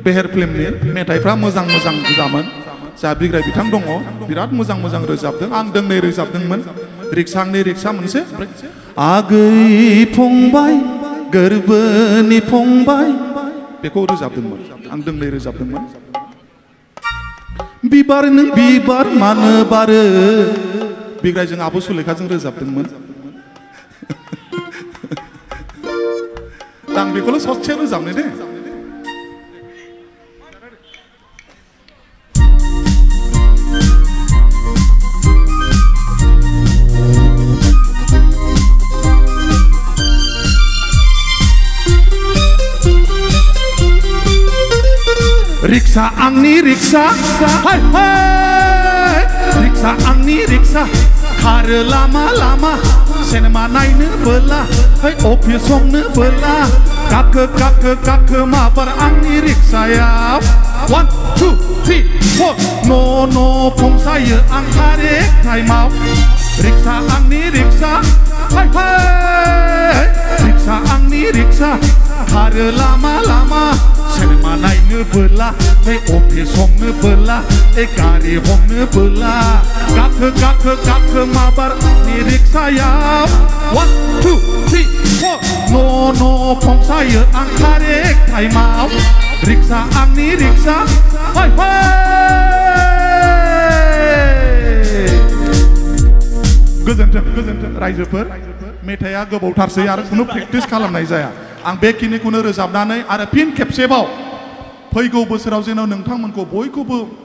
बेहेर फिल्मनि मेथाइफ्रा मोजां मोजां गोजामोन जा बिग्राय बिथां दङ बिराद मोजां मोजां रोजाबदों आं दोंनै रोजाबदोंमोन रिक्सांनि रिक्सा मोनसे आगै फंबाय गोरबोनि फंबाय बेखौ रोजाबदोंमोन आं दोंनै रोजाबदोंमोन बिबार नों बिबार मानो बारो बिग्रायजों आब' सुलेखाजों रोजाबदोंमोन आं बेखौल' ससे रोजाबनो दे रिक्सा आंनि रिक्सा हाय हाय रिक्सा आंनि रिक्सा खारो लामा लामा सिनेमा नायनो बोला है अफिस हमनो बोला गाखो गाखो गाखो माबार आंनि रिक्सायाव 1 2 3 4 न' फंसायो आं कारेक्ट टाइमाव रिक्सा आंनि रिक्सा हाय हाय रिक्सा आंनि रिक्सा खारो लामा लामा सिनेमा नायनो बोला है अफिस हमनो बोला है गारि हमनो बोला गाखो गाखो गाखो माबार आंनि रिक्सायाव 1 2 3 4 न' फंसायो आं कारेक्ट टाइमाव रिक्सा आंनि रिक्सा हाय हाय गोजोन्थों रायजोफोर मेथाइया गोबावथारसै आरो खुनु प्रेक्टिस खालामनाय जाया आं बेखिनिखौनो रोजाबनानै आरो फिन खेबसेबाव फैगौ बोसोराव जेन' नोंथांमोनखौ बयखौबो